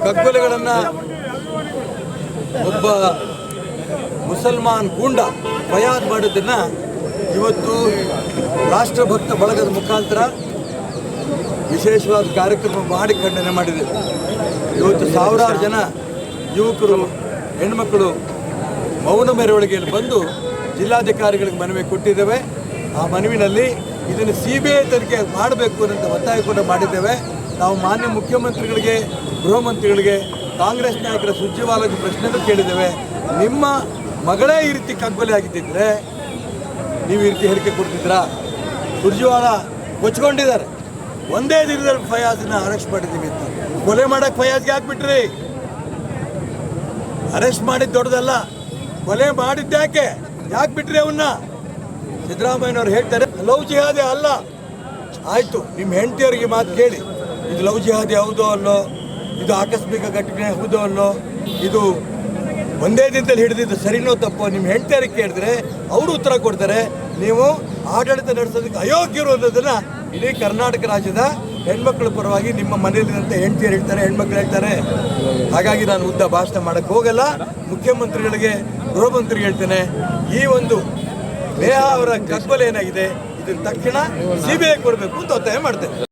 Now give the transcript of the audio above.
ಕಗ್ಗೊಲೆಗಳನ್ನು ಒಬ್ಬ ಮುಸಲ್ಮಾನ್ ಗೂಂಡ ಫಯಾದ್ ಮಾಡಿದ್ದನ್ನು ಇವತ್ತು ರಾಷ್ಟ್ರಭಕ್ತ ಬಳಗದ ಮುಖಾಂತರ ವಿಶೇಷವಾದ ಕಾರ್ಯಕ್ರಮ ಮಾಡಿ ಖಂಡನೆ ಮಾಡಿದೆ. ಇವತ್ತು ಸಾವಿರಾರು ಜನ ಯುವಕರು ಹೆಣ್ಮಕ್ಕಳು ಮೌನ ಮೆರವಣಿಗೆಯಲ್ಲಿ ಬಂದು ಜಿಲ್ಲಾಧಿಕಾರಿಗಳಿಗೆ ಮನವಿ ಕೊಟ್ಟಿದ್ದೇವೆ. ಆ ಮನವಿನಲ್ಲಿ ಇದನ್ನು CBI ತನಿಖೆ ಮಾಡಬೇಕು ಅಂತ ಒತ್ತಾಯ ಕೂಡ ಮಾಡಿದ್ದೇವೆ. ನಾವು ಮಾನ್ಯ ಮುಖ್ಯಮಂತ್ರಿಗಳಿಗೆ, ಗೃಹ ಮಂತ್ರಿಗಳಿಗೆ, ಕಾಂಗ್ರೆಸ್ ನಾಯಕರ ಸುರ್ಜೇವಾಲಾಗೆ ಪ್ರಶ್ನೆಗಳು ಕೇಳಿದ್ದೇವೆ. ನಿಮ್ಮ ಮಗಳೇ ಈ ರೀತಿ ಕಗ್ಗೊಲೆ ಆಗಿದ್ದಿದ್ರೆ ನೀವು ಈ ರೀತಿ ಹೇಳಿಕೆ ಕೊಡ್ತಿದ್ರಾ? ಸುರ್ಜೇವಾಲಾ ಕೊಚ್ಕೊಂಡಿದ್ದಾರೆ. ಒಂದೇ ದಿನದಲ್ಲಿ ಫಯಾಜ್ನ ಅರೆಸ್ಟ್ ಮಾಡಿದ್ದೀವಿ ಅಂತ. ಕೊಲೆ ಮಾಡೋಕ್ಕೆ ಫಯಾಜ್ಗೆ ಹಾಕ್ಬಿಟ್ರಿ. ಅರೆಸ್ಟ್ ಮಾಡಿದ್ದು ದೊಡ್ಡದಲ್ಲ, ಕೊಲೆ ಮಾಡಿದ್ದ್ಯಾಕೆ? ಯಾಕೆ ಬಿಟ್ರಿ ಅವನ್ನ? ಸಿದ್ದರಾಮಯ್ಯನವ್ರು ಹೇಳ್ತಾರೆ ಲವ್ ಜಿಹಾದಿ ಅಲ್ಲ. ಆಯಿತು, ನಿಮ್ಮ ಹೆಂಡತಿಯವರಿಗೆ ಮಾತು ಕೇಳಿ, ಇದು ಲವ್ ಜಿಹಾದಿ ಹೌದೋ ಅಲ್ಲೋ, ಇದು ಆಕಸ್ಮಿಕ ಘಟನೆ ಹೌದೋ ಅಲ್ಲೋ, ಇದು ಒಂದೇ ದಿನದಲ್ಲಿ ಹಿಡಿದಿದ್ದು ಸರಿನೋ ತಪ್ಪೋ ನಿಮ್ಮ ಹೆಂಡತಿಯರಿಗೆ ಕೇಳಿದ್ರೆ ಅವರು ಉತ್ತರ ಕೊಡ್ತಾರೆ. ನೀವು ಆಡಳಿತ ನಡೆಸೋದಕ್ಕೆ ಅಯೋಗ್ಯರು ಅನ್ನೋದನ್ನು ಇಡೀ ಕರ್ನಾಟಕ ರಾಜ್ಯದ ಹೆಣ್ಮಕ್ಳ ಪರವಾಗಿ ನಿಮ್ಮ ಮನೆಯಲ್ಲಿರುವಂಥ ಹೆಂಡತಿಯರು ಹೇಳ್ತಾರೆ, ಹೆಣ್ಮಕ್ಳು ಹೇಳ್ತಾರೆ. ಹಾಗಾಗಿ ನಾನು ಉದ್ದ ಭಾಷಣ ಮಾಡೋಕ್ಕೆ ಹೋಗಲ್ಲ. ಮುಖ್ಯಮಂತ್ರಿಗಳಿಗೆ, ಗೃಹ ಮಂತ್ರಿಗೆ ಹೇಳ್ತೇನೆ, ಈ ಒಂದು ನೇಹಾ ಅವರ ಕಗ್ಗೊಲೆ ಏನಾಗಿದೆ ಇದನ್ನು ತಕ್ಷಣ CBI ಕೊಡಬೇಕು ಅಂತ ಒತ್ತಾಯ ಮಾಡ್ತೇನೆ.